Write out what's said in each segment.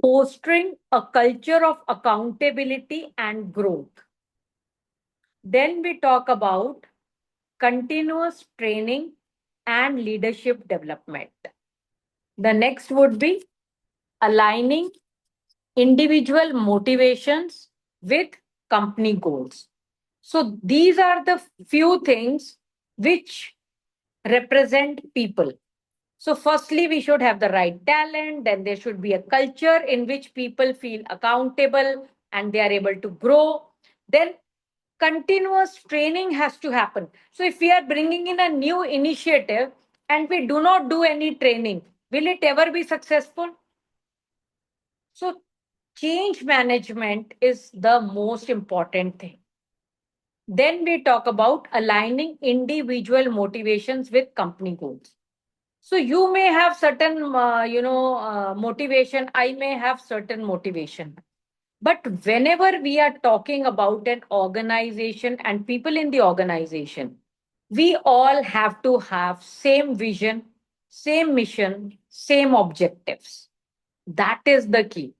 fostering a culture of accountability and growth. Then we talk about continuous training and leadership development. The next would be aligning individual motivations with company goals. So these are the few things which represent people. So, firstly, we should have the right talent, then there should be a culture in which people feel accountable and they are able to grow. Then, continuous training has to happen. So, if we are bringing in a new initiative and we do not do any training, will it ever be successful? So, change management is the most important thing. Then we talk about aligning individual motivations with company goals. So you may have certain, motivation. I may have certain motivation. But whenever we are talking about an organization and people in the organization, we all have to have same vision, same mission, same objectives. That is the key.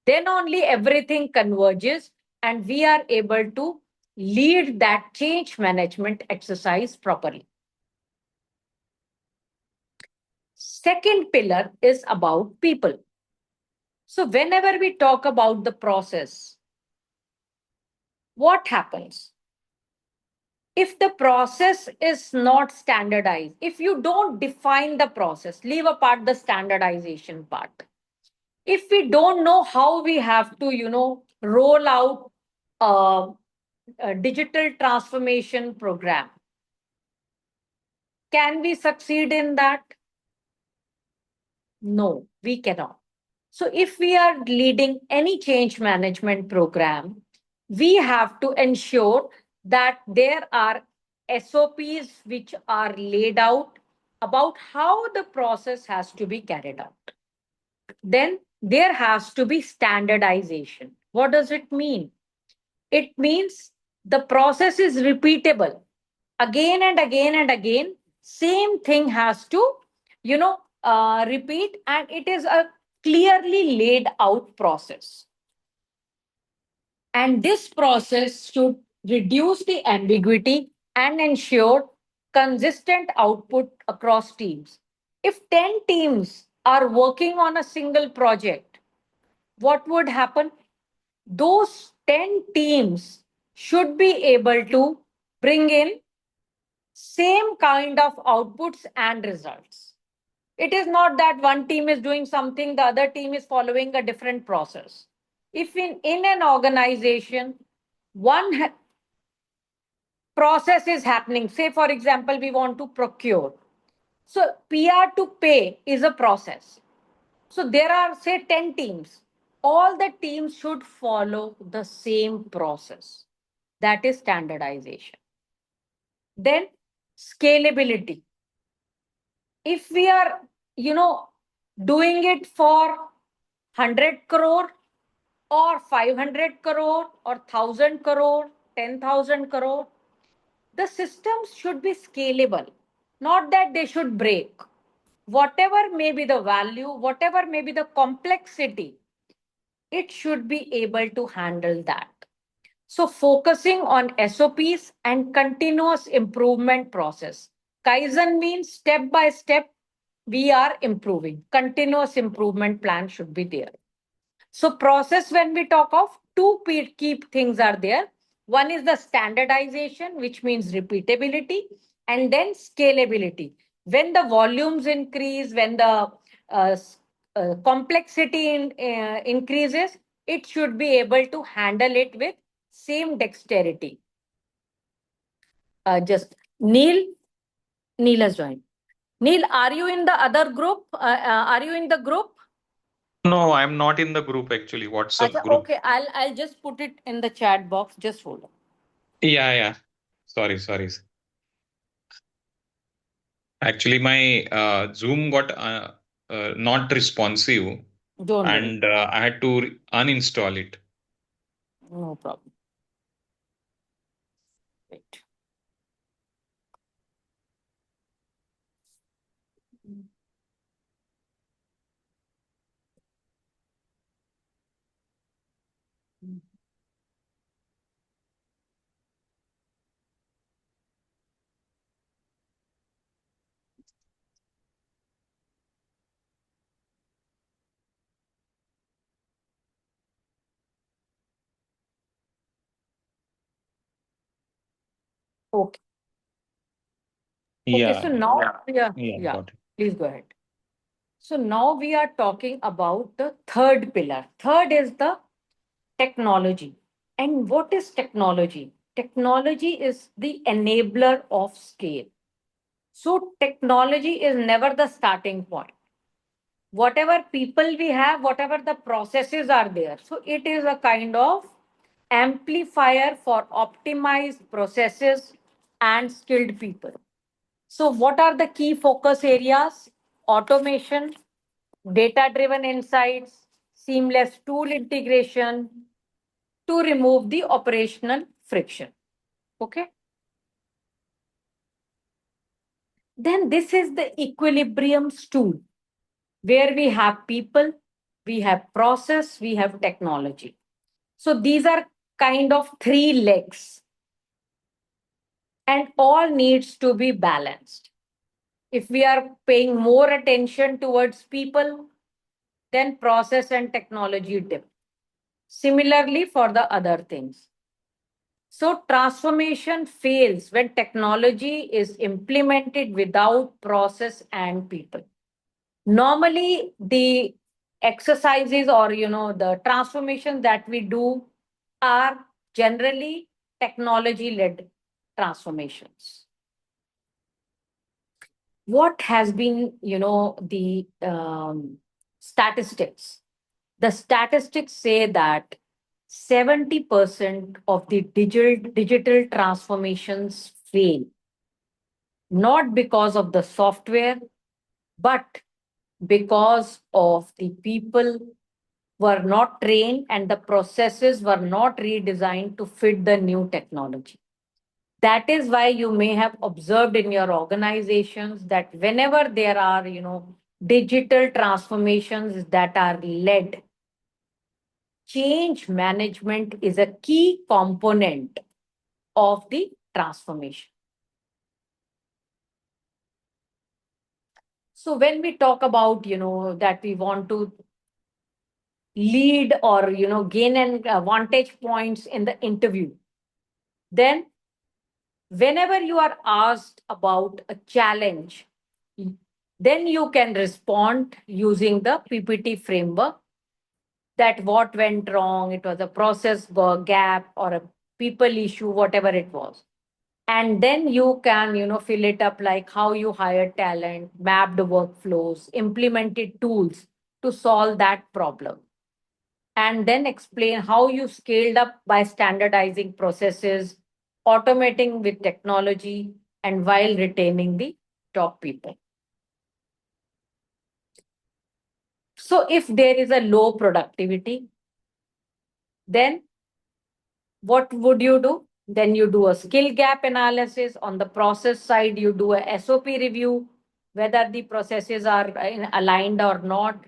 Then only everything converges and we are able to lead that change management exercise properly. Second pillar is about people. So, whenever we talk about the process, what happens? If the process is not standardized, if you don't define the process, leave apart the standardization part. If we don't know how we have to, roll out a digital transformation program, can we succeed in that? No, we cannot. So, if we are leading any change management program, we have to ensure that there are SOPs which are laid out about how the process has to be carried out. Then there has to be standardization. What does it mean? It means the process is repeatable again and again and again. Same thing has to, repeat, and it is a clearly laid out process. And this process should reduce the ambiguity and ensure consistent output across teams. If 10 teams are working on a single project, what would happen? Those 10 teams should be able to bring in same kind of outputs and results. It is not that one team is doing something, the other team is following a different process. If in an organization, one process is happening, say, for example, we want to procure. So, PR to pay is a process. So, there are, say, 10 teams. All the teams should follow the same process. That is standardization. Then, scalability. If we are, doing it for 100 crore or 500 crore or 1000 crore, 10,000 crore, the systems should be scalable, not that they should break. Whatever may be the value, whatever may be the complexity, it should be able to handle that. So focusing on SOPs and continuous improvement process. Kaizen means step by step we are improving. Continuous improvement plan should be there. So process, when we talk of, two key things are there. One is the standardization, which means repeatability, and then scalability. When the volumes increase, when the complexity increases, it should be able to handle it with same dexterity. Just Neil has joined. Neil, are you in the other group? Are you in the group? No, I'm not in the group actually. WhatsApp Acha, group. okay, I'll just put it in the chat box. Just hold on. Yeah, yeah. Sorry. Actually, my Zoom got not responsive, Don't worry. and I had to uninstall it. No problem. Wait. Okay. Okay, Yeah, so now yeah, got it. please go ahead. So now we are talking about the third pillar. Third is the technology. And what is technology? Technology is the enabler of scale. So technology is never the starting point. Whatever people we have, whatever the processes are there. So it is a kind of amplifier for optimized processes and skilled people. So, what are the key focus areas? Automation, data driven insights, seamless tool integration to remove the operational friction. Okay. Then, this is the equilibrium stool where we have people, we have process, we have technology. So, these are kind of three legs and all needs to be balanced. If we are paying more attention towards people, then process and technology dip. Similarly, for the other things. So, transformation fails when technology is implemented without process and people. Normally, the exercises or the transformations that we do are generally technology led transformations. What has been the statistics? The statistics say that 70% of the digital transformations fail, not because of the software, but because of the people were not trained and the processes were not redesigned to fit the new technology. That is why you may have observed in your organizations that whenever there are digital transformations that are led, change management is a key component of the transformation. So when we talk about that we want to lead or gain an vantage points in the interview, then whenever you are asked about a challenge, then you can respond using the PPT framework, that what went wrong, it was a process gap or a people issue, whatever it was. And then you can fill it up like how you hired talent, mapped workflows, implemented tools to solve that problem, and then explain how you scaled up by standardizing processes, automating with technology, and while retaining the top people. So if there is a low productivity, then what would you do? Then you do a skill gap analysis. On the process side, you do a SOP review, whether the processes are aligned or not.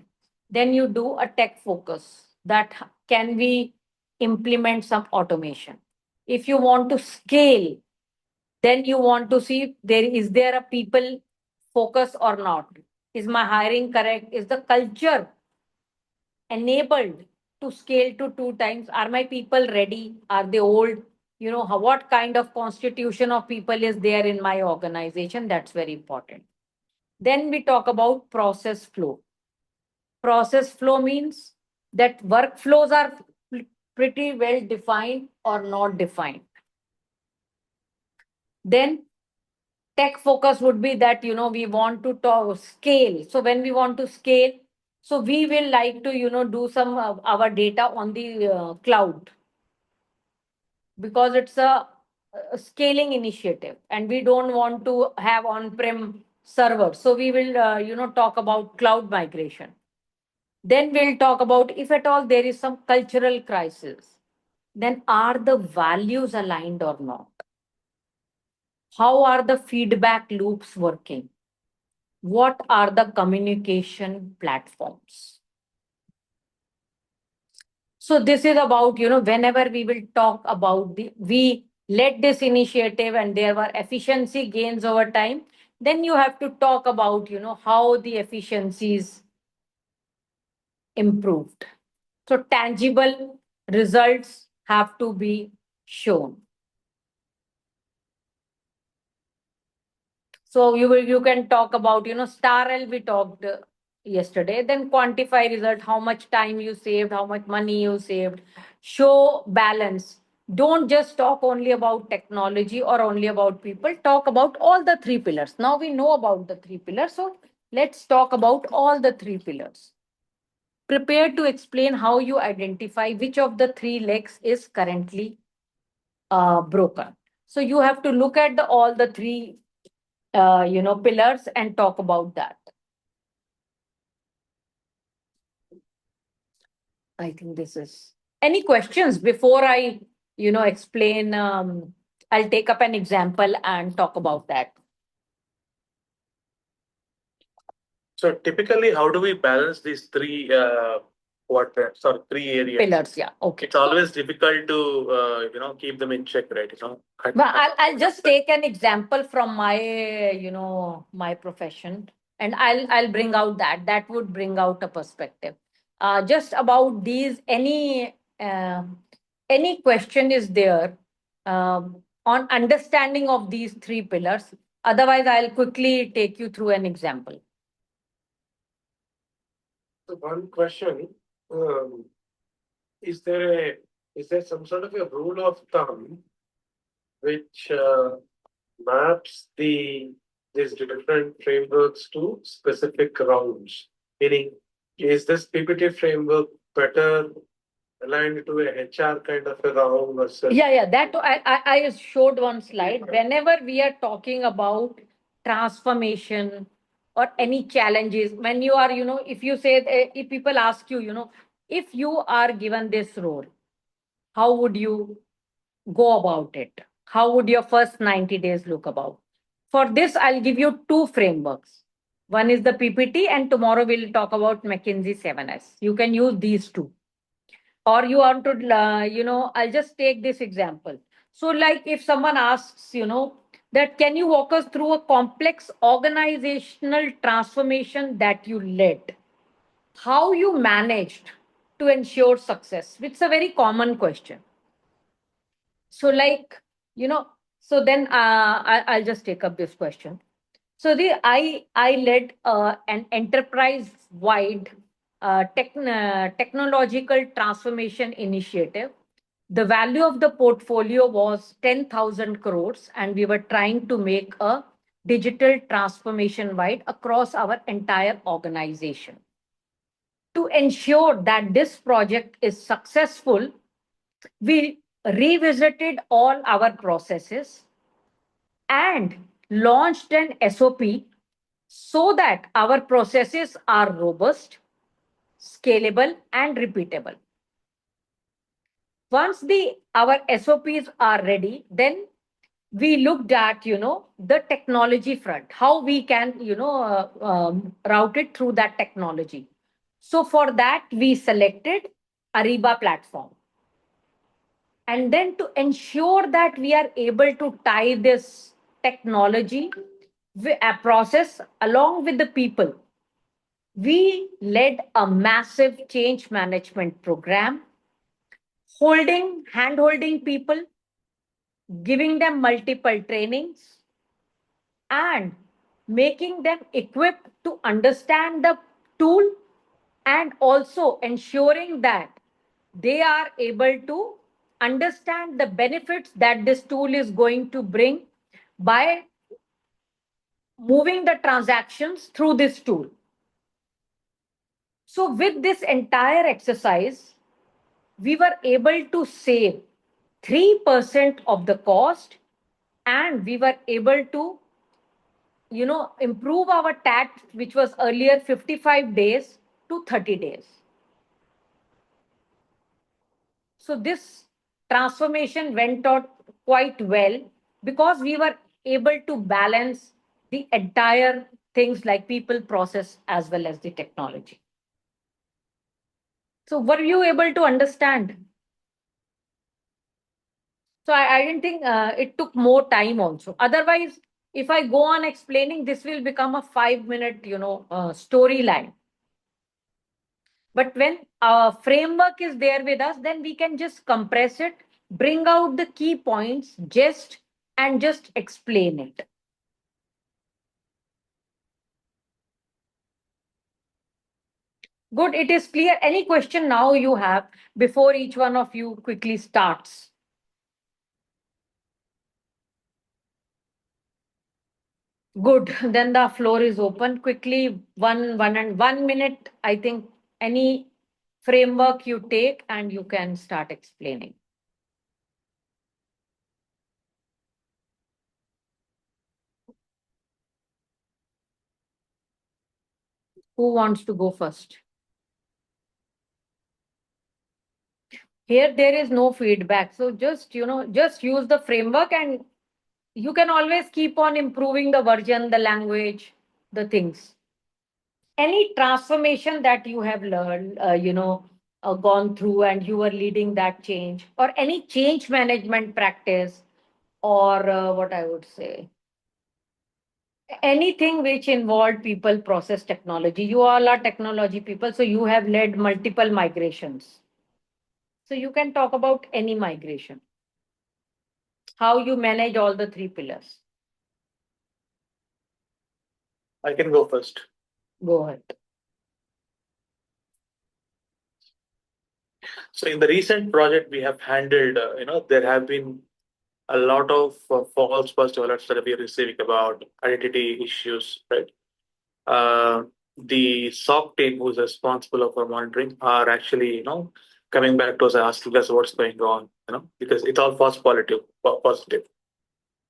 Then you do a tech focus, that can we implement some automation. If you want to scale, then you want to see, there a people focus or not. Is my hiring correct? Is the culture enabled to scale to 2 times? Are my people ready? Are they old? What kind of constitution of people is there in my organization? That's very important. Then we talk about process flow. Process flow means that workflows are pretty well defined or not defined. Then tech focus would be that we want to scale. So when we want to scale, so we will like to do some of our data on the cloud, because it's a scaling initiative and we don't want to have on-prem servers. So we will talk about cloud migration. Then we'll talk about, if at all there is some cultural crisis, then are the values aligned or not? How are the feedback loops working? What are the communication platforms? So this is about, whenever we will talk about we led this initiative and there were efficiency gains over time, then you have to talk about, how the efficiencies improved. So tangible results have to be shown. So you can talk about, star L we talked yesterday, then quantify result, how much time you saved, how much money you saved, show balance. Don't just talk only about technology or only about people, talk about all the three pillars. Now we know about the three pillars, so let's talk about all the three pillars. Prepare to explain how you identify which of the three legs is currently broken. So you have to look at all the three pillars and talk about that. I think this is. Any questions before I, explain? I'll take up an example and talk about that. So typically, how do we balance these three quadrants or three areas? Pillars, yeah. Okay. It's always difficult to keep them in check, right? But I'll just take an example from my, my profession, and I'll bring out that would bring out a perspective. Just about these, any question is there on understanding of these three pillars? Otherwise, I'll quickly take you through an example. So one question: is there some sort of a rule of thumb which maps these different frameworks to specific rounds? Meaning, is this PPT framework better aligned to a HR kind of a round versus? Yeah. That I showed one slide. Whenever we are talking about transformation or any challenges, when you are, if you say, if people ask you, if you are given this role, how would you go about it? How would your first 90 days look about? For this, I'll give you two frameworks. One is the PPT, and tomorrow we'll talk about McKinsey 7S. You can use these two. Or you want to, I'll just take this example. So, like if someone asks, that can you walk us through a complex organizational transformation that you led? How you managed to ensure success? It's a very common question. So, so then I'll just take up this question. So I led an enterprise-wide technological transformation initiative. The value of the portfolio was 10,000 crores, and we were trying to make a digital transformation wide across our entire organization. To ensure that this project is successful, we revisited all our processes and launched an SOP so that our processes are robust, scalable, and repeatable. Once our SOPs are ready, then we looked at the technology front, how we can route it through that technology. So for that we selected Ariba platform. And then to ensure that we are able to tie this technology process along with the people, we led a massive change management program, hand-holding people, giving them multiple trainings, and making them equipped to understand the tool, and also ensuring that they are able to understand the benefits that this tool is going to bring by moving the transactions through this tool. So with this entire exercise, we were able to save 3% of the cost, and we were able to improve our TAT, which was earlier 55 days to 30 days. So this transformation went out quite well because we were able to balance the entire things like people, process, as well as the technology. So were you able to understand? So I didn't think it took more time also. Otherwise, if I go on explaining, this will become a 5-minute, storyline. But when our framework is there with us, then we can just compress it, bring out the key points, and just explain it. Good, it is clear. Any question now you have before each one of you quickly starts? Good, then the floor is open. Quickly, 1 minute, I think any framework you take and you can start explaining. Who wants to go first? Here, there is no feedback. So just, just use the framework and you can always keep on improving the version, the language, the things. Any transformation that you have learned, gone through and you were leading that change, or any change management practice, or what I would say, anything which involved people, process, technology. You all are technology people, so you have led multiple migrations. So you can talk about any migration, how you manage all the three pillars. I can go first. Go ahead. So in the recent project we have handled, there have been a lot of false positive alerts that we are receiving about identity issues, right? The SOC team who's responsible for monitoring are actually, coming back to us and asking us what's going on, because it's all false positive.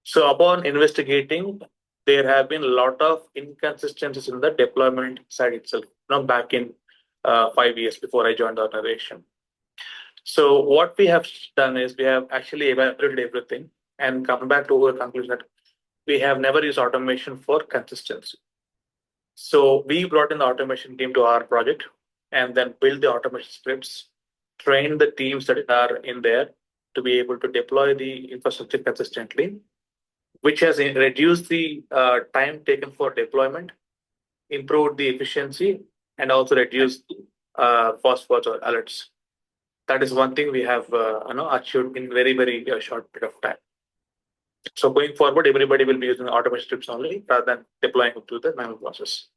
So upon investigating, there have been a lot of inconsistencies in the deployment side itself, back in 5 years before I joined the organization. So what we have done is we have actually evaluated everything and come back to a conclusion that we have never used automation for consistency. So we brought in the automation team to our project and then build the automation scripts, train the teams that are in there to be able to deploy the infrastructure consistently, which has reduced the time taken for deployment, improved the efficiency, and also reduced false positive alerts. That is one thing we have achieved in very, very short period of time. So going forward, everybody will be using automation scripts only rather than deploying it to the manual process.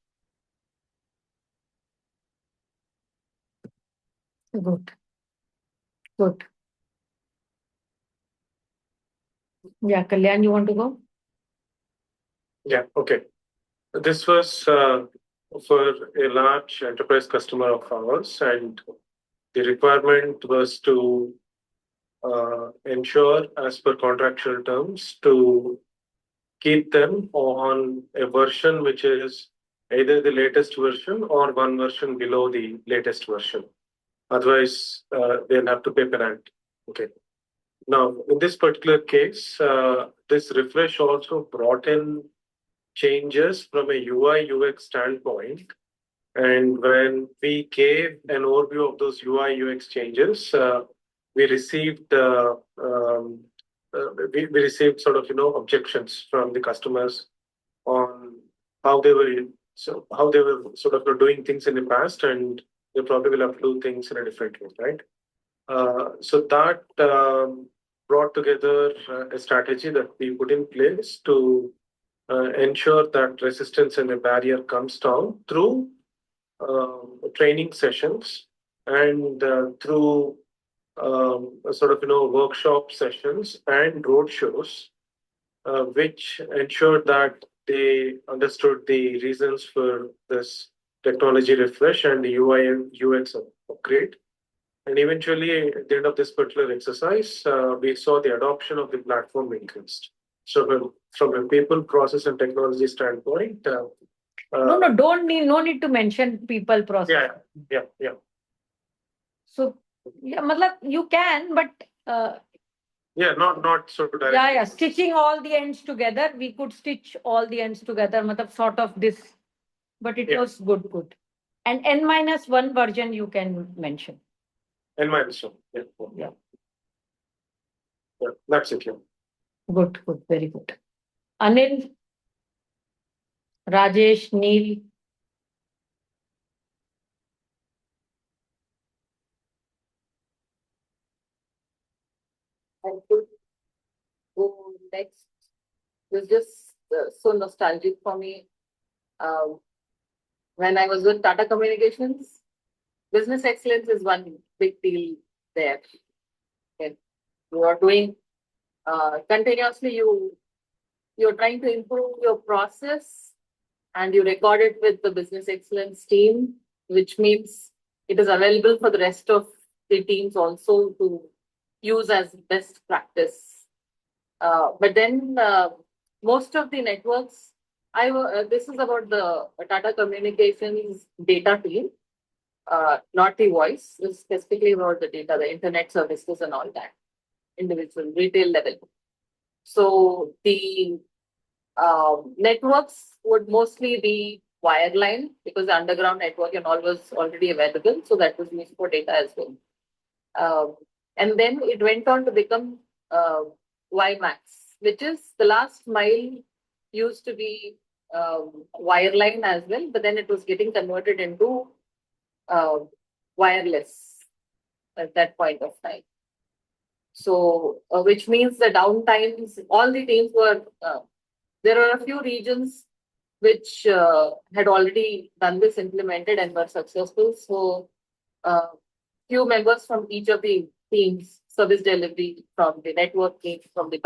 Good. Good. Yeah, Kalyan, you want to go? Yeah, okay. This was for a large enterprise customer of ours, and the requirement was to ensure, as per contractual terms, to keep them on a version which is either the latest version or one version below the latest version. Otherwise, they'll have to pay penalty. Okay. Now, in this particular case, this refresh also brought in changes from a UI UX standpoint. And when we gave an overview of those UI UX changes, we received we received sort of objections from the customers on how they were sort of doing things in the past, and they probably will have to do things in a different way, right? So that brought together a strategy that we put in place to ensure that resistance and a barrier comes down through training sessions and through sort of workshop sessions and road shows, which ensured that they understood the reasons for this technology refresh and the UI and UX upgrade. And eventually, at the end of this particular exercise, we saw the adoption of the platform increased. So from a people, process, and technology standpoint, no, no need to mention people, process. Yeah. So, yeah, you can, but yeah, not so directly. Yeah, stitching all the ends together. We could stitch all the ends together, sort of this, but it was good. And N-1 version you can mention. N-1, yeah. That's it. Yeah. Good, very good. Anil, Rajesh, Neil. I could go next. It was just so nostalgic for me. When I was with Tata Communications, business excellence is one big deal there. Okay. You are doing continuously, you're trying to improve your process and you record it with the business excellence team, which means it is available for the rest of the teams also to use as best practice. But then most of the networks, this is about the Tata Communications data team, not the voice. This is specifically about the data, the internet services and all that, individual retail level. So the networks would mostly be wireline because the underground network and all was already available. So that was used for data as well. And then it went on to become WiMAX, which is the last mile used to be wireline as well, but then it was getting converted into wireless at that point of time. So, which means the downtimes, all the teams were, there are a few regions which had already done this, implemented and were successful. So, few members from each of the teams, service delivery, from the network team, from the